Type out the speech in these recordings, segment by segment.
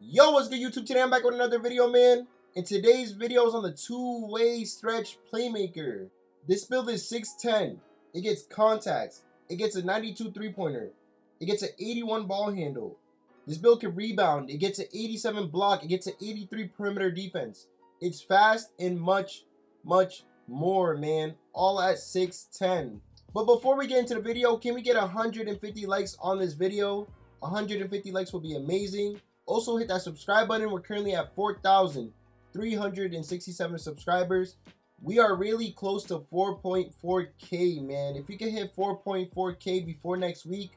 Yo, what's good YouTube? Today I'm back with another video, man. And today's video is on the two-way stretch playmaker. This build is 6'10". It gets contacts. It gets a 92 three-pointer. It gets an 81 ball handle. This build can rebound. It gets an 87 block. It gets an 83 perimeter defense. It's fast and much more, man. All at 6'10". But before we get into the video, can we get 150 likes on this video? 150 likes will be amazing. Also hit that subscribe button. We're currently at 4,367 subscribers. We are really close to 4.4K, man. If we can hit 4.4K before next week,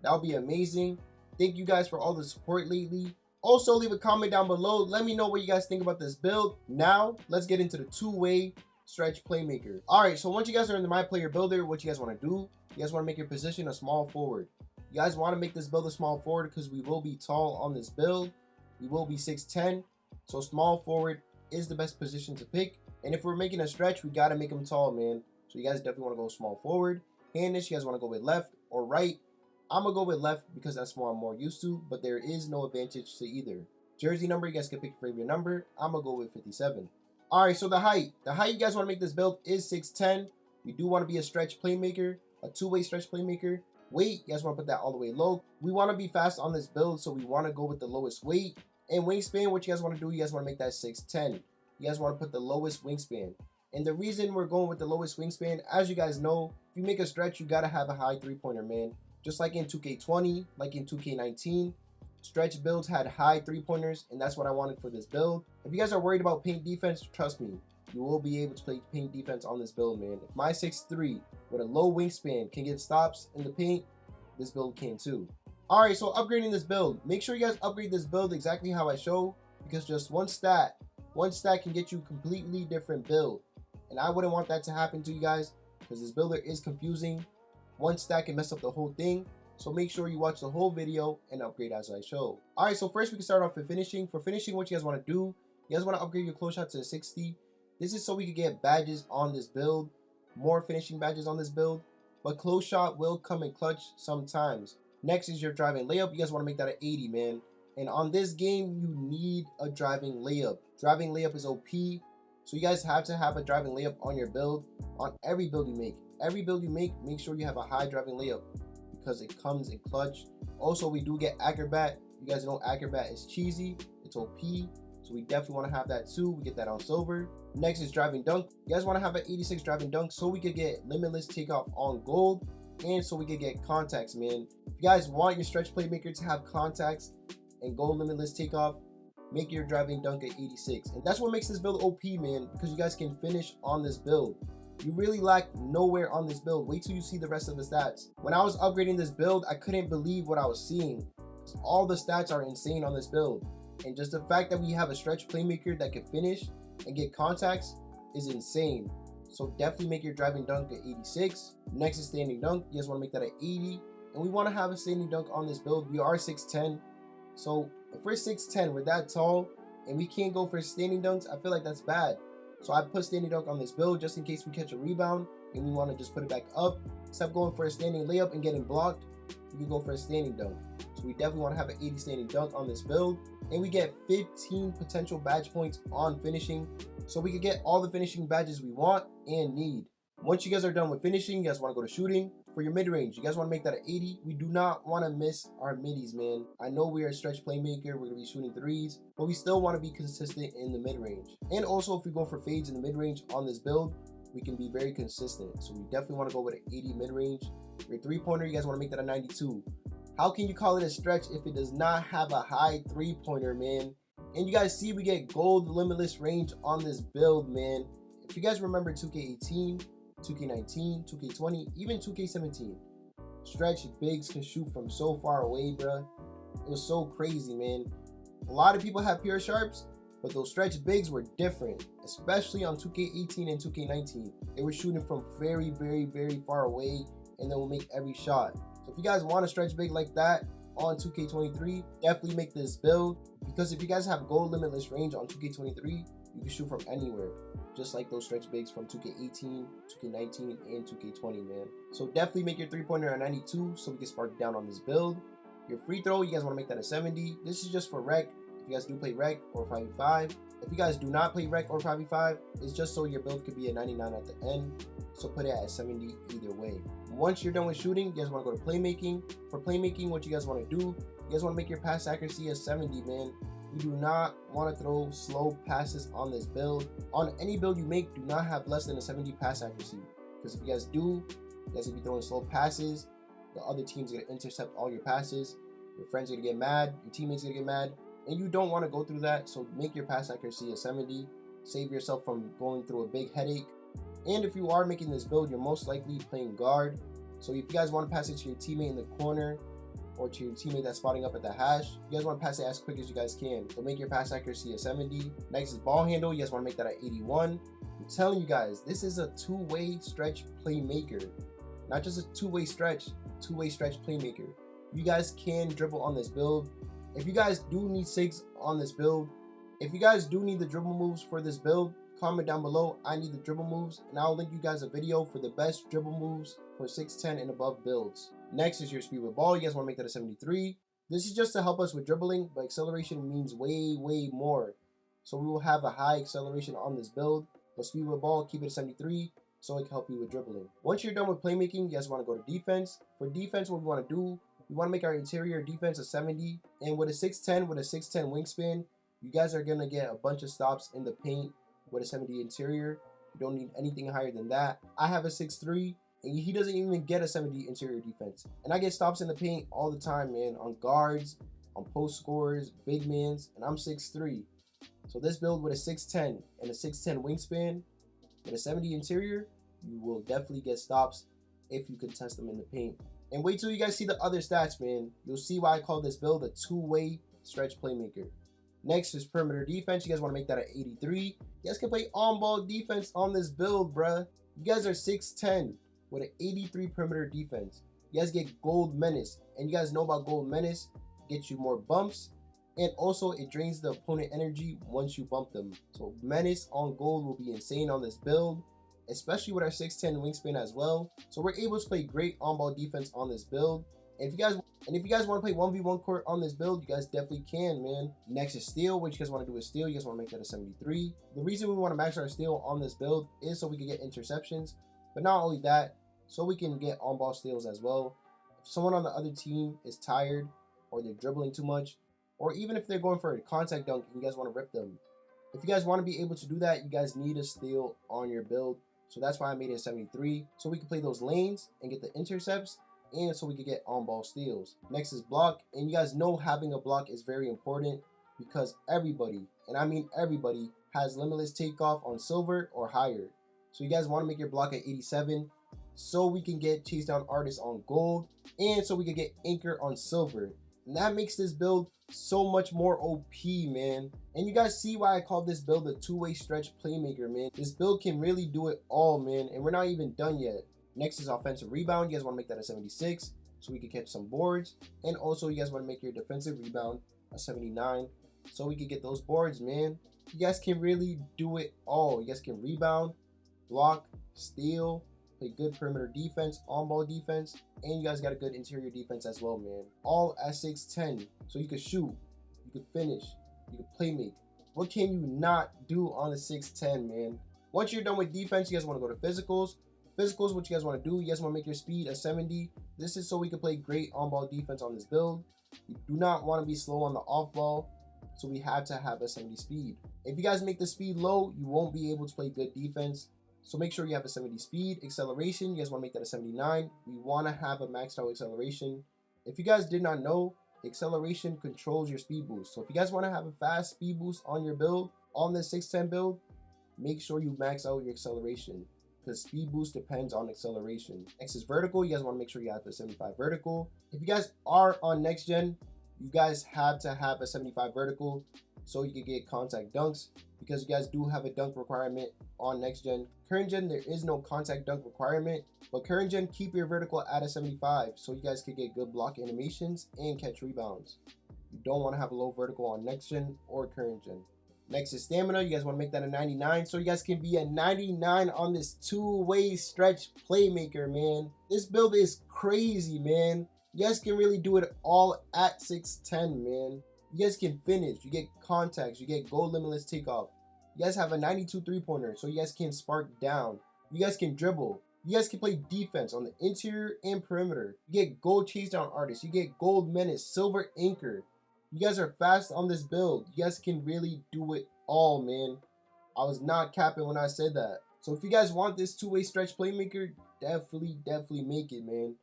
that'll be amazing. Thank you guys for all the support lately. Also, leave a comment down below. Let me know what you guys think about this build. Now, let's get into the two-way stretch playmaker. Alright, so once you guys are in the My Player Builder, what you guys want to do, you guys want to make your position a small forward. You guys want to make this build a small forward because we will be tall on this build. We will be 6'10", so small forward is the best position to pick. And if we're making a stretch, we got to make them tall, man. So you guys definitely want to go small forward. Handness, you guys want to go with left or right. I'm going to go with left because that's what I'm more used to, but there is no advantage to either. Jersey number, you guys can pick your favorite number. I'm going to go with 57. Alright, so the height you guys want to make this build is 6'10". We do want to be a stretch playmaker, a two-way stretch playmaker. Weight, you guys want to put that all the way low. We want to be fast on this build, so we want to go with the lowest weight. And wingspan, what you guys want to do, you guys want to make that 6'10". You guys want to put the lowest wingspan. And the reason we're going with the lowest wingspan, as you guys know, if you make a stretch, you got to have a high three-pointer, man. Just like in 2K20, like in 2K19, stretch builds had high three-pointers, and that's what I wanted for this build. If you guys are worried about paint defense, trust me, you will be able to play paint defense on this build, man. If my 6'3" with a low wingspan can get stops in the paint, this build can too. Alright, so upgrading this build. Make sure you guys upgrade this build exactly how I show, because just one stat can get you a completely different build. And I wouldn't want that to happen to you guys, because this builder is confusing. One stat can mess up the whole thing. So make sure you watch the whole video and upgrade as I show. Alright, so first we can start off with finishing. For finishing, what you guys want to do, you guys want to upgrade your close shot to a 60. This is so we can get badges on this build, more finishing badges on this build, but close shot will come in clutch sometimes. Next is your driving layup. You guys want to make that an 80, man. And on this game, you need a driving layup. Driving layup is OP, so you guys have to have a driving layup on your build, on every build you make. Every build you make sure you have a high driving layup because it comes in clutch. Also, we do get acrobat. You guys know acrobat is cheesy, it's OP. So we definitely want to have that too. We get that on silver. Next is driving dunk. You guys want to have an 86 driving dunk so we could get limitless takeoff on gold, and so we could get contacts, man. If you guys want your stretch playmaker to have contacts and gold limitless takeoff, make your driving dunk at 86. And that's what makes this build OP, man, because you guys can finish on this build. You really lack nowhere on this build. Wait till you see the rest of the stats. When I was upgrading this build, I couldn't believe what I was seeing. All the stats are insane on this build. And just the fact that we have a stretch playmaker that can finish and get contacts is insane. So definitely make your driving dunk at 86. Next is standing dunk. You guys want to make that at 80. And we want to have a standing dunk on this build. We are 6'10". So if we're 6'10", we're that tall, and we can't go for standing dunks, I feel like that's bad. So I put standing dunk on this build just in case we catch a rebound and we want to just put it back up. Instead of going for a standing layup and getting blocked, we can go for a standing dunk. So we definitely want to have an 80 standing dunk on this build. And we get 15 potential badge points on finishing. So we can get all the finishing badges we want and need. Once you guys are done with finishing, you guys want to go to shooting. For your mid-range, you guys want to make that at 80. We do not want to miss our middies, man. I know we are a stretch playmaker. We're going to be shooting threes, but we still want to be consistent in the mid-range. And also, if we go for fades in the mid-range on this build, we can be very consistent. So we definitely want to go with an 80 mid-range. Your three-pointer, you guys want to make that a 92. How can you call it a stretch if it does not have a high three-pointer, man? And you guys see we get gold limitless range on this build, man. If you guys remember 2K18, 2K19, 2K20, even 2K17, stretch bigs can shoot from so far away, bruh. It was so crazy, man. A lot of people have pure sharps, but those stretch bigs were different, especially on 2K18 and 2K19. They were shooting from very far away, and they will make every shot. So if you guys want a stretch big like that on 2K23, definitely make this build, because if you guys have gold limitless range on 2K23, you can shoot from anywhere, just like those stretch bigs from 2K18, 2K19, and 2K20, man. So definitely make your three-pointer a 92 so we can spark down on this build. Your free throw, you guys want to make that a 70. This is just for rec. if you guys do play rec or 5v5. If you guys do not play rec or 5v5, it's just so your build could be a 99 at the end. So put it at 70 either way. Once you're done with shooting, you guys want to go to playmaking. For playmaking, what you guys want to do, you guys want to make your pass accuracy a 70, man. You do not want to throw slow passes on this build. On any build you make, do not have less than a 70 pass accuracy. Because if you guys do, you guys will be throwing slow passes. The other team's going to intercept all your passes. Your friends are going to get mad. Your teammates are going to get mad. And you don't want to go through that, so make your pass accuracy a 70. Save yourself from going through a big headache. And if you are making this build, you're most likely playing guard. So if you guys want to pass it to your teammate in the corner or to your teammate that's spotting up at the hash, you guys want to pass it as quick as you guys can. So make your pass accuracy a 70. Next is ball handle. You guys want to make that at 81. I'm telling you guys, this is a two-way stretch playmaker. Not just a two-way stretch playmaker. You guys can dribble on this build. If you guys do need SIGs on this build, if you guys do need the dribble moves for this build, comment down below, I need the dribble moves, and I'll link you guys a video for the best dribble moves for 6'10 and above builds. Next is your speed with ball. You guys want to make that a 73. This is just to help us with dribbling, but acceleration means way more. So we will have a high acceleration on this build, but speed with ball, keep it at 73, so it can help you with dribbling. Once you're done with playmaking, you guys want to go to defense. For defense, what we want to do, we want to make our interior defense a 70, and with a 6'10 wingspan, you guys are gonna get a bunch of stops in the paint with a 70 interior. You don't need anything higher than that. I have a 6'3", and he doesn't even get a 70 interior defense, and I get stops in the paint all the time, man, on guards, on post scorers, big mans, and I'm 6'3". So this build with a 6'10 and a 6'10 wingspan with a 70 interior, you will definitely get stops if you contest them in the paint. And wait till you guys see the other stats, man. You'll see why I call this build a two-way stretch playmaker. Next is perimeter defense. You guys want to make that at 83. You guys can play on-ball defense on this build, bruh. You guys are 6'10 with an 83 perimeter defense. You guys get gold menace. And you guys know about gold menace. Gets you more bumps. And also, it drains the opponent energy once you bump them. So menace on gold will be insane on this build, especially with our 6'10 wingspan as well. So we're able to play great on-ball defense on this build. And if you guys want to play 1v1 court on this build, you guys definitely can, man. Next is steal. What you guys want to do is steal. You guys want to make that a 73. The reason we want to max our steal on this build is so we can get interceptions. But not only that, so we can get on-ball steals as well. If someone on the other team is tired, or they're dribbling too much, or even if they're going for a contact dunk and you guys want to rip them, if you guys want to be able to do that, you guys need a steal on your build. So that's why I made it a 73, so we can play those lanes and get the intercepts, and so we can get on-ball steals. Next is block, and you guys know having a block is very important because everybody, and I mean everybody, has limitless takeoff on silver or higher. So you guys want to make your block at 87, so we can get chase down artists on gold, and so we can get anchor on silver. And that makes this build so much more OP, man. And you guys see why I call this build a two-way stretch playmaker, man. This build can really do it all, man. And we're not even done yet. Next is offensive rebound. You guys want to make that a 76 so we can catch some boards. And also, you guys want to make your defensive rebound a 79 so we can get those boards, man. You guys can really do it all. You guys can rebound, block, steal, play good perimeter defense, on-ball defense, and you guys got a good interior defense as well, man. All at 6'10", so you can shoot, you can finish, you can play make. What can you not do on the 6'10", man? Once you're done with defense, you guys want to go to physicals. Physicals, what you guys want to do, you guys want to make your speed a 70. This is so we can play great on-ball defense on this build. You do not want to be slow on the off-ball, so we have to have a 70 speed. If you guys make the speed low, you won't be able to play good defense. So make sure you have a 70 speed. Acceleration, you guys want to make that a 79. We want to have a maxed out acceleration. If you guys did not know, acceleration controls your speed boost. So if you guys want to have a fast speed boost on your build, on this 6'10 build, make sure you max out your acceleration, because speed boost depends on acceleration. Next is vertical. You guys want to make sure you have a 75 vertical. If you guys are on next gen, you guys have to have a 75 vertical so you can get contact dunks, because you guys do have a dunk requirement on next gen. Current gen, there is no contact dunk requirement, but current gen, keep your vertical at a 75 so you guys can get good block animations and catch rebounds. You don't want to have a low vertical on next gen or current gen. Next is stamina. You guys want to make that a 99 so you guys can be a 99 on this two-way stretch playmaker, man. This build is crazy, man. You guys can really do it all at 6'10", man. You guys can finish. You get contacts. You get goal limitless takeoff. You guys have a 92 3-pointer, so you guys can spark down. You guys can dribble. You guys can play defense on the interior and perimeter. You get gold chase down artists. You get gold menace, silver anchor. You guys are fast on this build. You guys can really do it all, man. I was not capping when I said that. So if you guys want this two-way stretch playmaker, definitely make it, man.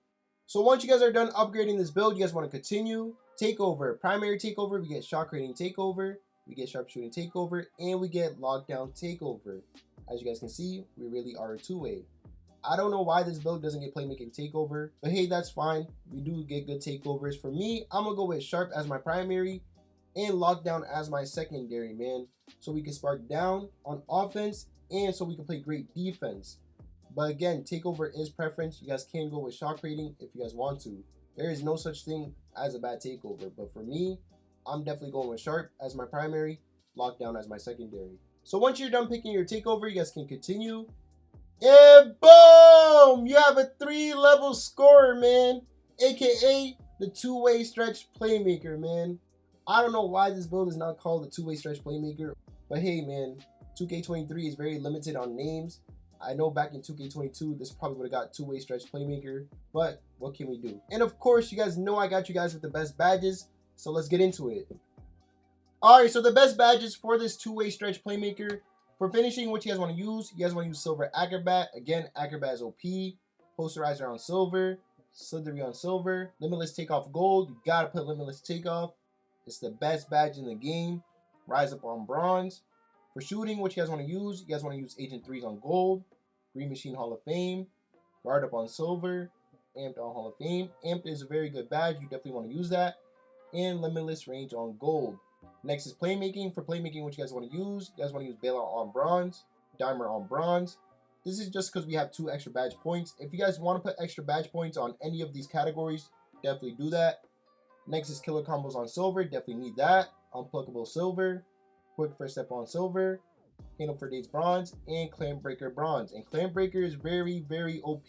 So once you guys are done upgrading this build, you guys want to continue. Takeover, primary takeover, we get shot creating takeover, we get sharpshooting takeover, and we get lockdown takeover. As you guys can see, we really are a two-way. I don't know why this build doesn't get playmaking takeover, but hey, that's fine. We do get good takeovers. For me, I'm gonna go with sharp as my primary and lockdown as my secondary, man. So we can spark down on offense and so we can play great defense. But again, takeover is preference. You guys can go with shot creating if you guys want to. There is no such thing as a bad takeover, but for me, I'm definitely going with sharp as my primary, lockdown as my secondary. So once you're done picking your takeover, you guys can continue. And boom! You have a 3-level scorer, man. AKA the two-way stretch playmaker, man. I don't know why this build is not called the two-way stretch playmaker, but hey, man, 2K23 is very limited on names. I know back in 2K22, this probably would have got two-way stretch playmaker, but what can we do? And of course, you guys know I got you guys with the best badges, so let's get into it. All right, so the best badges for this two-way stretch playmaker. For finishing, what you guys want to use, silver acrobat. Again, acrobat is OP. Posterizer on silver, slithery on silver, limitless takeoff gold. You gotta put limitless takeoff. It's the best badge in the game. Rise up on bronze. For shooting, what you guys want to use, Agent 3s on gold, Green Machine Hall of Fame, Guard up on silver, Amped on Hall of Fame. Amped is a very good badge. You definitely want to use that. And Limitless Range on gold. Next is playmaking. For playmaking, what you guys want to use, Bailout on bronze, Dimer on bronze. This is just because we have 2 extra badge points. If you guys want to put extra badge points on any of these categories, definitely do that. Next is killer combos on silver. Definitely need that. Unpluckable silver. Quick first step on silver, handle for dates bronze, and clan breaker bronze. And clan breaker is very OP.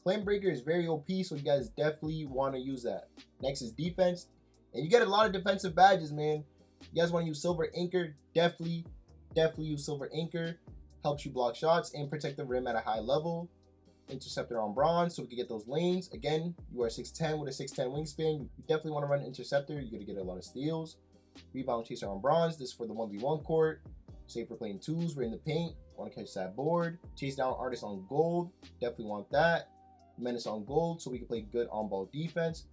Clan breaker is very OP, so you guys definitely want to use that. Next is defense, and you get a lot of defensive badges, man. You guys want to use silver anchor, definitely use silver anchor. Helps you block shots and protect the rim at a high level. Interceptor on bronze, so we can get those lanes. Again, you are 6'10 with a 6'10 wingspan. You definitely want to run interceptor. You're gonna get a lot of steals. Rebound chaser on bronze. This is for the 1v1 court. Save for playing 2s. We're in the paint. Want to catch that board. Chase down artist on gold. Definitely want that. Menace on gold, so we can play good on-ball defense.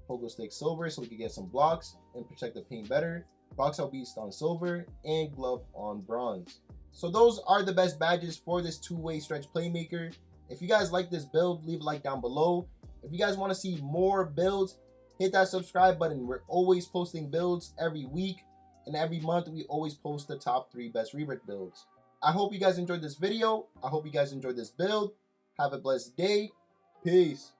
Pogo stick silver, so we can get some blocks and protect the paint better. Box out beast on silver and glove on bronze. So those are the best badges for this two-way stretch playmaker. If you guys like this build, leave a like down below. If you guys want to see more builds, hit that subscribe button. We're always posting builds every week, and every month we always post the top 3 best Rebirth builds. I hope you guys enjoyed this video. I hope you guys enjoyed this build. Have a blessed day. Peace.